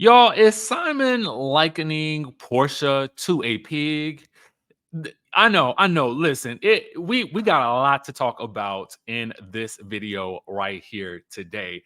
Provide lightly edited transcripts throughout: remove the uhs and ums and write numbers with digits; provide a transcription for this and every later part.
Y'all, is Simon likening Portia to a pig? I know. Listen, we got a lot to talk about in this video right here today.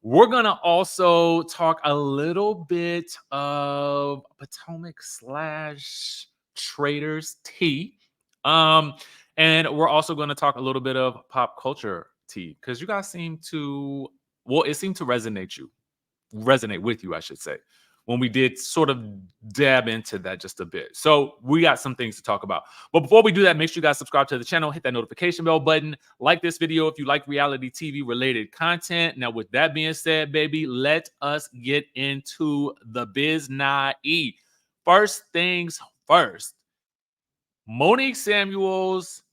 We're gonna also talk a little bit of Potomac slash Traitors tea. Um, and we're also gonna talk a little bit of pop culture tea because you guys seem to it seemed to resonate with you, I should say, when we did sort of dab into that just a bit. So we got some things to talk about. But before we do that, make sure you guys subscribe to the channel, hit that notification bell button, like this video if you like reality TV related content. Now, with that being said, baby, let us get into the biz E. First things first, Monique Samuels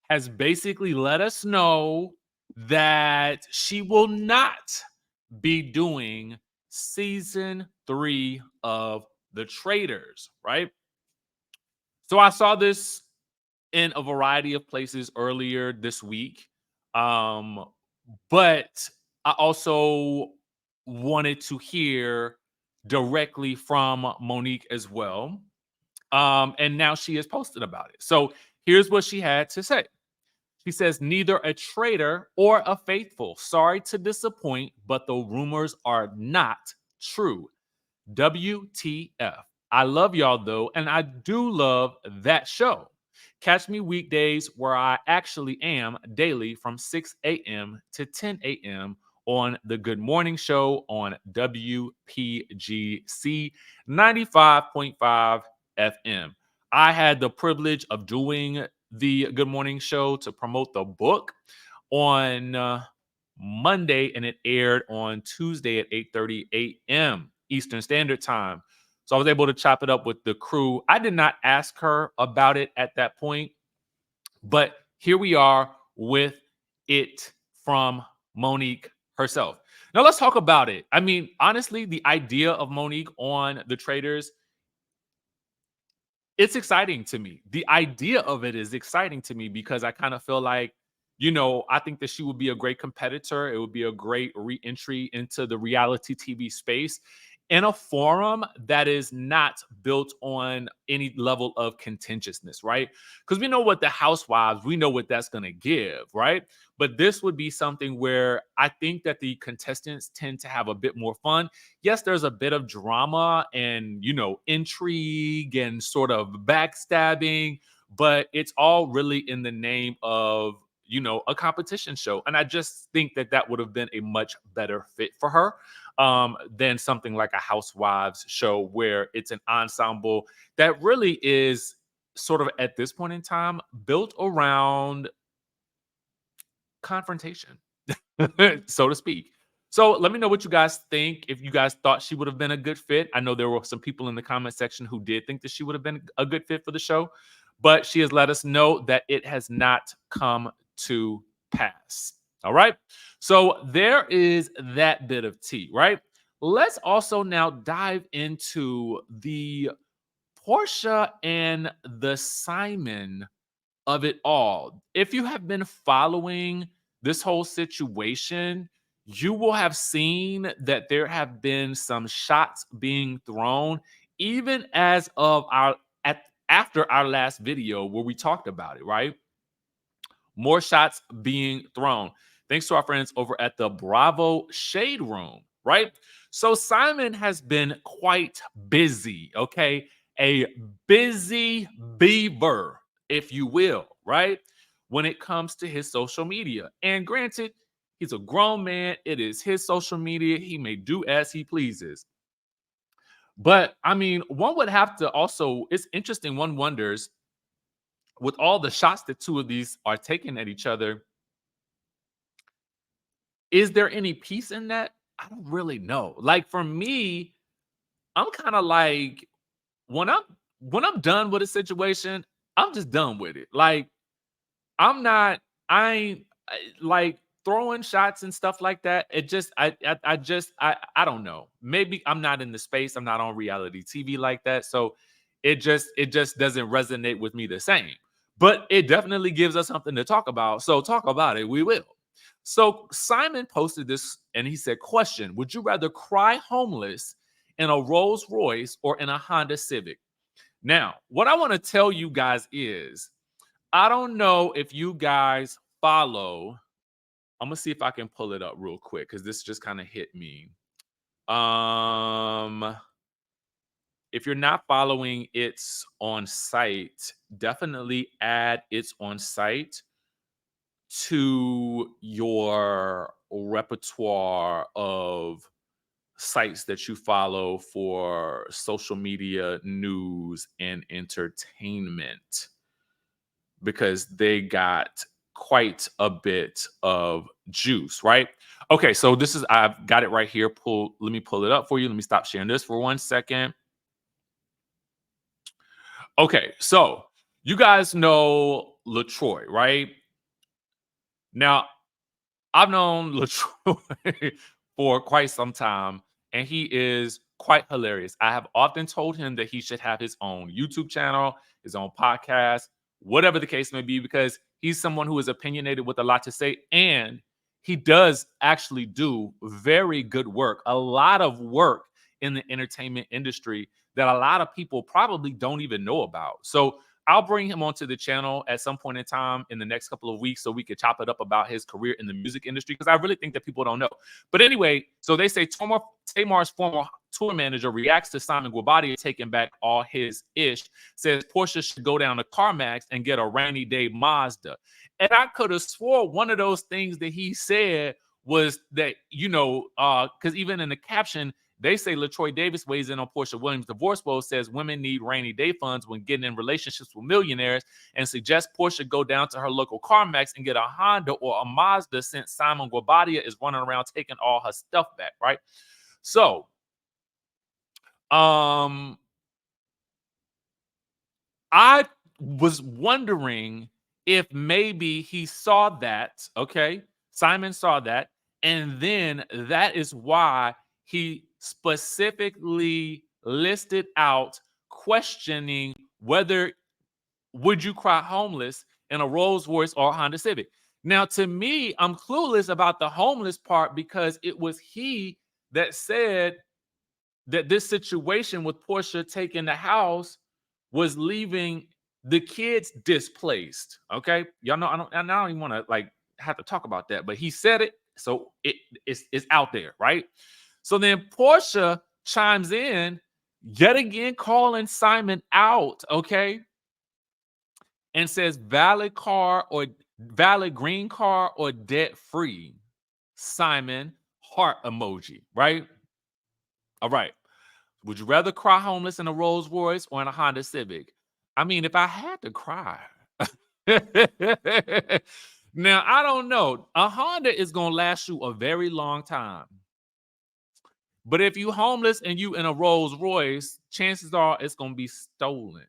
has basically let us know that she will not be doing season 3 of The Traitors, right? So I saw this in a variety of places earlier this week. Um, but I also wanted to hear directly from Monique as well. And now she has posted about it. So here's what she had to say. She says, neither a traitor or a faithful. Sorry to disappoint, but the rumors are not true. WTF. I love y'all though, and I do love that show. Catch me weekdays where I actually am daily from 6 a.m. to 10 a.m. on the Good Morning Show on WPGC 95.5 FM. I had the privilege of doing the Good Morning Show to promote the book on Monday, and it aired on Tuesday at 8:30 a.m. Eastern Standard Time. So I was able to chop it up with the crew. I did not ask her about it at that point, but here we are with it from Monique herself. Now let's talk about it. I mean, honestly, the idea of Monique on the Traitors, it's exciting to me. The idea of it is exciting to me because I kind of feel like, I think that she would be a great competitor. It would be a great re-entry into the reality TV space in a forum that is not built on any level of contentiousness, right? Because we know what the housewives, we know what that's going to give, right? But this would be something where I think that the contestants tend to have a bit more fun. Yes, there's a bit of drama and, intrigue and sort of backstabbing, but it's all really in the name of, a competition show. And I just think that that would have been a much better fit for her than something like a Housewives show where it's an ensemble that really is sort of at this point in time built around confrontation, so to speak. So let me know what you guys think. If you guys thought she would have been a good fit. I know there were some people in the comment section who did think that she would have been a good fit for the show, but she has let us know that it has not come to pass. All right. So there is that bit of tea, right? Let's also now dive into the Porsha and the Simon of it all. If you have been following this whole situation, you will have seen that there have been some shots being thrown, even as of after our last video where we talked about it, right? More shots being thrown. Thanks to our friends over at the Bravo Shade Room, right? So Simon has been quite busy, okay? A busy beaver, if you will, right? When it comes to his social media. And granted, he's a grown man. It is his social media. He may do as he pleases. But I mean, one would have to also, it's interesting. One wonders, with all the shots that two of these are taking at each other, is there any peace in that? I don't really know. Like for me, I'm kind of like when I'm done with a situation, I'm just done with it. Like I'm not, I ain't like throwing shots and stuff like that. It just, I don't know. Maybe I'm not in the space. I'm not on reality TV like that. So it just doesn't resonate with me the same. But it definitely gives us something to talk about. So talk about it. We will. So Simon posted this and he said, question, would you rather cry homeless in a Rolls Royce or in a Honda Civic? Now, what I want to tell you guys is, I don't know if you guys follow. I'm gonna see if I can pull it up real quick because this just kind of hit me. Um, if you're not following It's On Site, definitely add It's On Site to your repertoire of sites that you follow for social media, news, and entertainment, because they got quite a bit of juice, right? Okay, so this is, I've got it right here. Let me pull it up for you. Let me stop sharing this for 1 second. Okay, so you guys know Latroy, right? Now, I've known Latroy for quite some time, and he is quite hilarious. I have often told him that he should have his own YouTube channel, his own podcast, whatever the case may be, because he's someone who is opinionated with a lot to say, and he does actually do very good work, a lot of work in the entertainment industry that a lot of people probably don't even know about. So I'll bring him onto the channel at some point in time in the next couple of weeks so we could chop it up about his career in the music industry, because I really think that people don't know. But anyway, so they say Tamar's former tour manager reacts to Simon Guobadia taking back all his ish, says Porsha should go down to CarMax and get a rainy day Mazda. And I could have swore one of those things that he said was that, because even in the caption, they say Latroy Davis weighs in on Porsha Williams' divorce woes, says women need rainy day funds when getting in relationships with millionaires, and suggests Porsha go down to her local CarMax and get a Honda or a Mazda, since Simon Guobadia is running around taking all her stuff back, right? So, I was wondering if maybe he saw that, okay? Simon saw that, and then that is why he specifically listed out questioning whether would you cry homeless in a Rolls Royce or a Honda Civic. Now, to me, I'm clueless about the homeless part, because it was he that said that this situation with Porsha taking the house was leaving the kids displaced. Okay, y'all know I don't even want to have to talk about that, but he said it, so it's out there, right? So then Porsha chimes in yet again, calling Simon out, okay, and says valid green car or debt free. Simon, heart emoji, right? All right. Would you rather cry homeless in a Rolls Royce or in a Honda Civic? I mean, if I had to cry. Now, I don't know. A Honda is going to last you a very long time. But if you homeless and you in a Rolls Royce, chances are it's going to be stolen.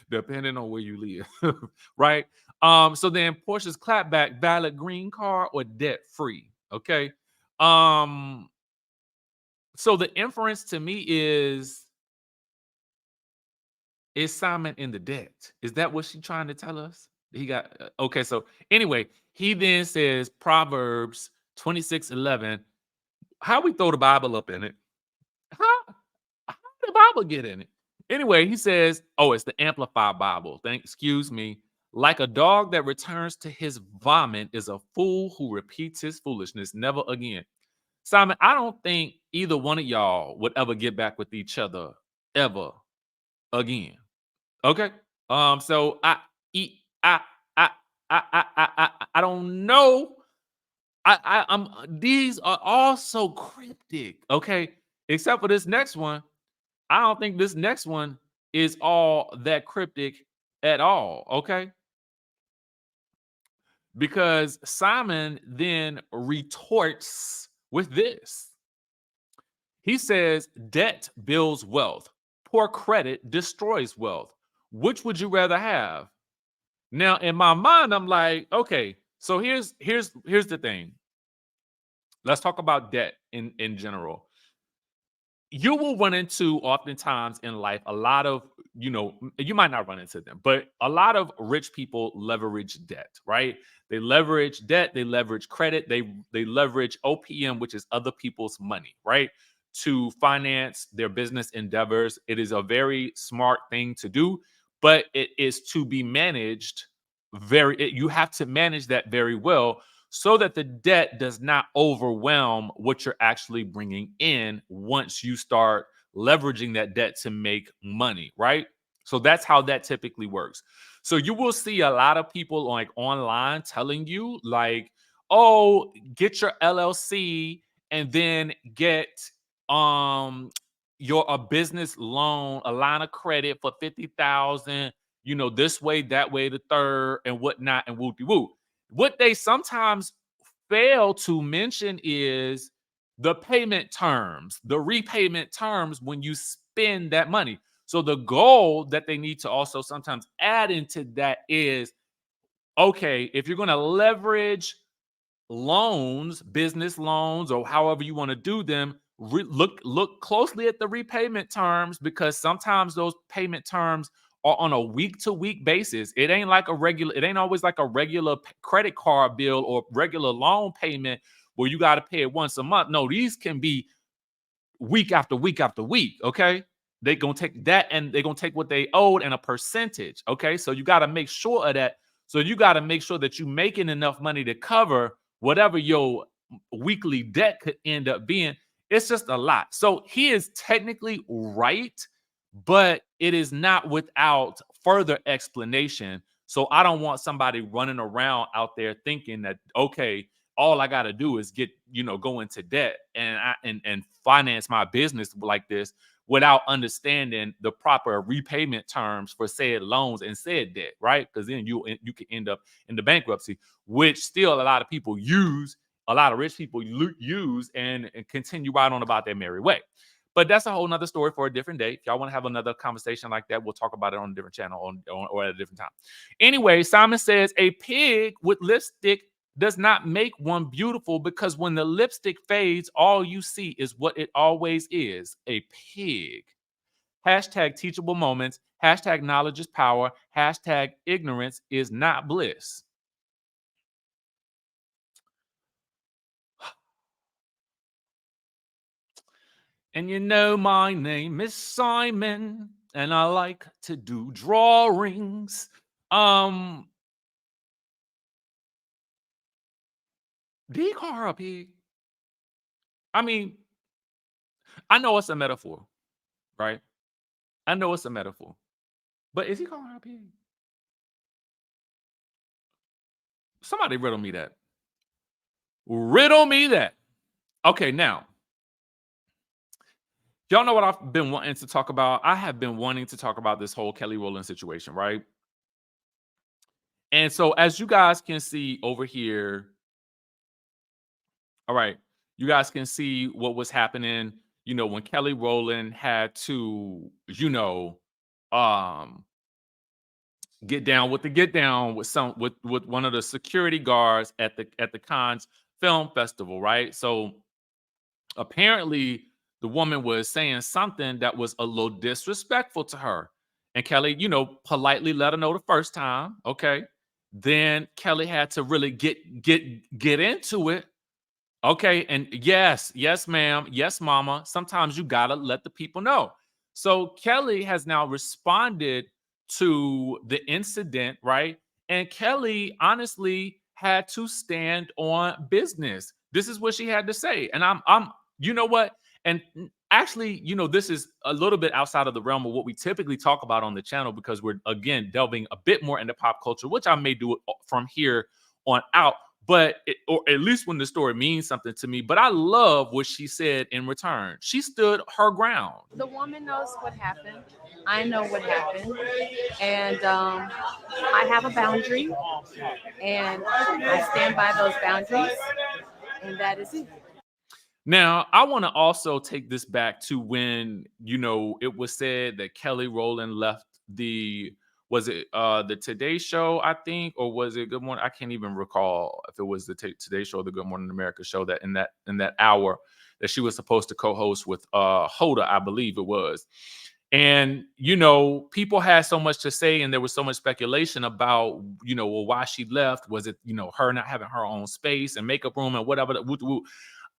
Depending on where you live. Right? So then Porsche's clapback, valid green car or debt free. Okay. So the inference to me is Simon in the debt? Is that what she's trying to tell us? He got okay. So anyway, he then says Proverbs 26:11. How we throw the Bible up in it? How did the Bible get in it? Anyway, he says, oh, it's the Amplified Bible. Excuse me. Like a dog that returns to his vomit is a fool who repeats his foolishness. Never again. Simon, I don't think either one of y'all would ever get back with each other ever again. Okay. So I I I I don't know. I'm these are all so cryptic. Okay. Except for this next one. I don't think this next one is all that cryptic at all. Okay. Because Simon then retorts with this. He says, debt builds wealth. Poor credit destroys wealth. Which would you rather have? Now, in my mind, I'm like, okay, so here's the thing. Let's talk about debt in general. You will run into oftentimes in life a lot of, you might not run into them, but a lot of rich people leverage debt, right? They leverage debt, they leverage credit, they leverage OPM, which is other people's money, right? to finance their business endeavors. It is a very smart thing to do, but it is to be managed you have to manage that very well so that the debt does not overwhelm what you're actually bringing in once you start leveraging that debt to make money, right? So that's how that typically works. So you will see a lot of people like online telling you like, "Oh, get your LLC and then get um your a business loan, a line of credit for 50,000, this way, that way, the third, and whatnot, and whoopty whoop." What they sometimes fail to mention is the payment terms, the repayment terms when you spend that money. So the goal that they need to also sometimes add into that is, okay, if you're going to leverage loans, business loans, or however you want to do them, look closely at the repayment terms, because sometimes those payment terms are on a week to week basis. It ain't always like a regular credit card bill or regular loan payment where you got to pay it once a month. No, these can be week after week after week. Okay. They're going to take that and they're going to take what they owed and a percentage. Okay. So you got to make sure of that. So you got to make sure that you're making enough money to cover whatever your weekly debt could end up being. It's just a lot. So he is technically right, but it is not without further explanation. So I don't want somebody running around out there thinking that, okay, all I got to do is go into debt and finance my business like this without understanding the proper repayment terms for said loans and said debt, right? Because then you can end up in the bankruptcy, which still a lot of people use, a lot of rich people use and continue right on about their merry way. But that's a whole nother story for a different day. If y'all want to have another conversation like that, we'll talk about it on a different channel or at a different time. Anyway, Simon says a pig with lipstick does not make one beautiful, because when the lipstick fades, all you see is what it always is, a pig. Hashtag teachable moments. Hashtag knowledge is power. Hashtag ignorance is not bliss. And you know my name is Simon, and I like to do drawings. Did he call her a pig? I mean, I know it's a metaphor, right? I know it's a metaphor. But is he calling her a pig? Somebody riddle me that. Riddle me that. Okay, now, y'all know what I've been wanting to talk about? I have been wanting to talk about this whole Kelly Rowland situation, right? And so, as you guys can see over here, all right, you guys can see what was happening, when Kelly Rowland had to, um, get down with one of the security guards at the Cannes Film Festival, right? So apparently the woman was saying something that was a little disrespectful to her. And Kelly, politely let her know the first time. Okay. Then Kelly had to really get into it. Okay. And yes, ma'am. Yes, mama. Sometimes you gotta let the people know. So Kelly has now responded to the incident, right? And Kelly honestly had to stand on business. This is what she had to say. And I'm you know what? And actually, this is a little bit outside of the realm of what we typically talk about on the channel, because we're again delving a bit more into pop culture, which I may do it from here on out. But or at least when the story means something to me. But I love what she said in return. She stood her ground. The woman knows what happened. I know what happened. And I have a boundary, and I stand by those boundaries, and that is it. Now, I want to also take this back to when, it was said that Kelly Rowland left was it the Today Show, I think, or was it Good Morning? I can't even recall if it was the Today Show or the Good Morning America show, that in that hour that she was supposed to co-host with Hoda, I believe it was. And, people had so much to say, and there was so much speculation about, well, why she left. Was it, her not having her own space and makeup room and whatever.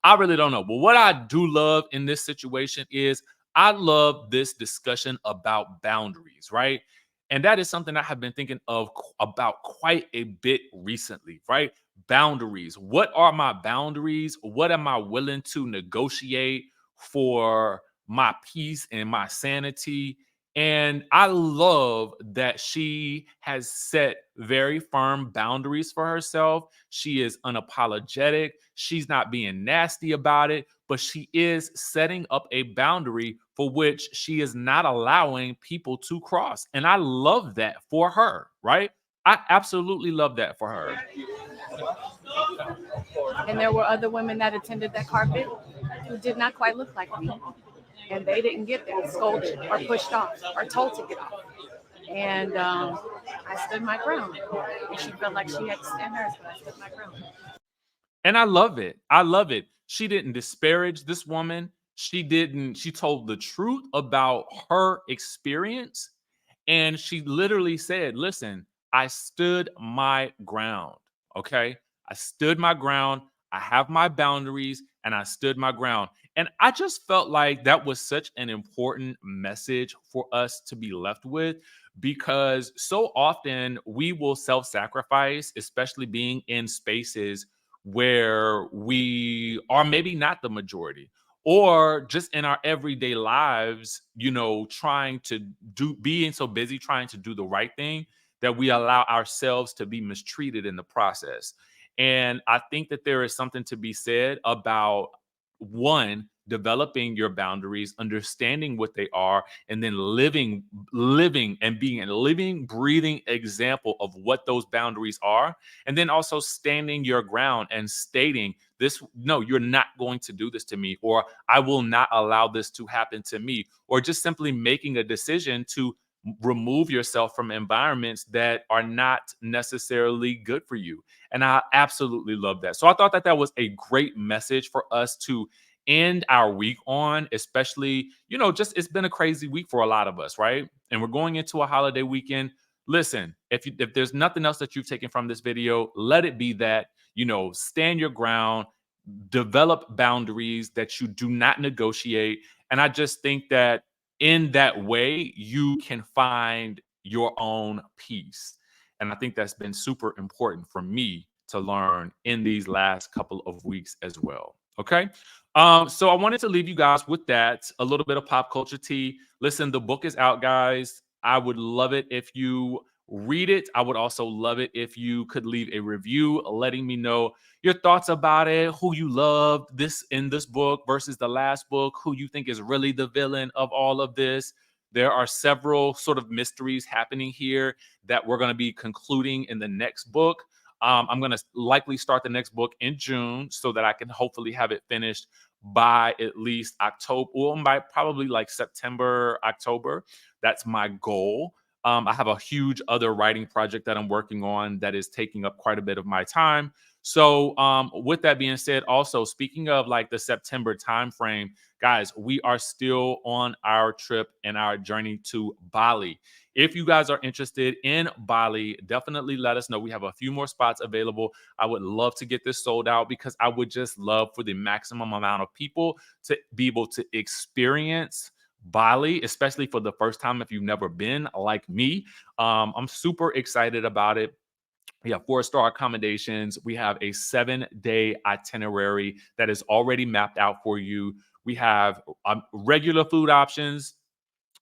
I really don't know. But what I do love in this situation is I love this discussion about boundaries, right? And that is something I have been thinking of about quite a bit recently, right? Boundaries. What are my boundaries? What am I willing to negotiate for my peace and my sanity? And I love that she has set very firm boundaries for herself. She is unapologetic. She's not being nasty about it, but she is setting up a boundary for which she is not allowing people to cross. And I love that for her, right? I absolutely love that for her. And there were other women that attended that carpet who did not quite look like me. And they didn't get there scolded or pushed off or told to get off. And I stood my ground. And she felt like she had to stand hers, but I stood my ground. And I love it. I love it. She didn't disparage this woman. She told the truth about her experience. And she literally said, listen, I stood my ground. Okay. I stood my ground. I have my boundaries and I stood my ground. And I just felt like that was such an important message for us to be left with because so often we will self sacrifice, especially being in spaces where we are maybe not the majority or just in our everyday lives, trying to being so busy trying to do the right thing that we allow ourselves to be mistreated in the process. And I think that there is something to be said about one, developing your boundaries, understanding what they are, and then living and being a living, breathing example of what those boundaries are. And then also standing your ground and stating this, no, you're not going to do this to me, or I will not allow this to happen to me, or just simply making a decision to remove yourself from environments that are not necessarily good for you. And I absolutely love that. So I thought that that was a great message for us to end our week on, especially, just it's been a crazy week for a lot of us, right? And we're going into a holiday weekend. Listen, if there's nothing else that you've taken from this video, let it be that, stand your ground, develop boundaries that you do not negotiate. And I just think that in that way, you can find your own peace. And I think that's been super important for me to learn in these last couple of weeks as well. Okay. So I wanted to leave you guys with that, a little bit of pop culture tea. Listen, the book is out, guys. I would love it if you read it. I would also love it if you could leave a review letting me know your thoughts about it, who you love this in this book versus the last book, who you think is really the villain of all of this. There are several sort of mysteries happening here that we're going to be concluding in the next book. I'm going to likely start the next book in June so that I can hopefully have it finished by at least October, or by probably like September, October. That's my goal. I have a huge other writing project that I'm working on that is taking up quite a bit of my time. So, with that being said, also speaking of like the September timeframe, guys, we are still on our trip and our journey to Bali. If you guys are interested in Bali, definitely let us know. We have a few more spots available. I would love to get this sold out because I would just love for the maximum amount of people to be able to experience Bali, especially for the first time if you've never been like me. I'm super excited about it. We have 4-star accommodations. We have a 7-day itinerary that is already mapped out for you. We have regular food options,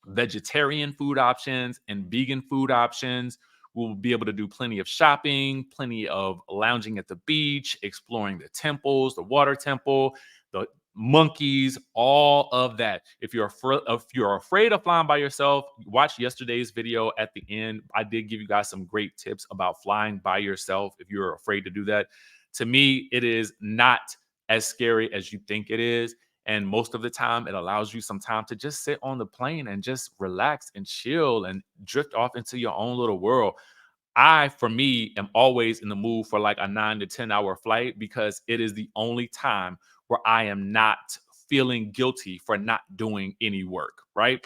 vegetarian food options, and vegan food options. We'll be able to do plenty of shopping, plenty of lounging at the beach, exploring the temples, the water temple, the monkeys, all of that. If you're afraid of flying by yourself, watch yesterday's video at the end. I did give you guys some great tips about flying by yourself if you're afraid to do that. To me, it is not as scary as you think it is. And most of the time, it allows you some time to just sit on the plane and just relax and chill and drift off into your own little world. For me, am always in the mood for like a 9 to 10 hour flight because it is the only time where I am not feeling guilty for not doing any work, right?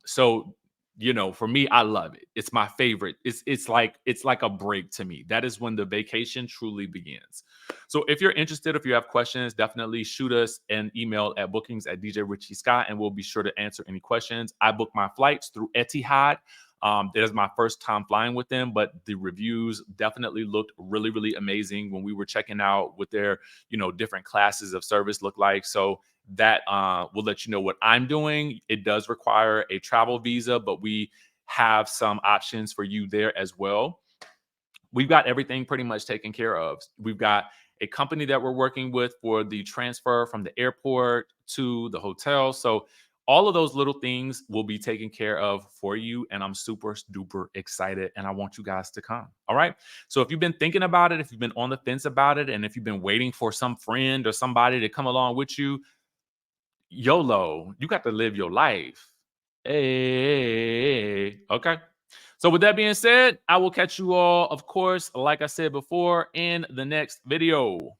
So you know, for me, I love it. It's my favorite. It's like a break to me. That is when the vacation truly begins. So if you're interested, if you have questions, definitely shoot us an email at bookings@DJRichieSkye, and we'll be sure to answer any questions. I book my flights through Etihad. It is my first time flying with them, but the reviews definitely looked really, really amazing when we were checking out what their, you know, different classes of service look like. So that will let you know what I'm doing. It does require a travel visa, but we have some options for you there as well. We've got everything pretty much taken care of. We've got a company that we're working with for the transfer from the airport to the hotel. So all of those little things will be taken care of for you. And I'm super duper excited. And I want you guys to come. All right. So if you've been thinking about it, if you've been on the fence about it, and if you've been waiting for some friend or somebody to come along with you, YOLO, you got to live your life. Hey, okay. So with that being said, I will catch you all, of course, like I said before, in the next video.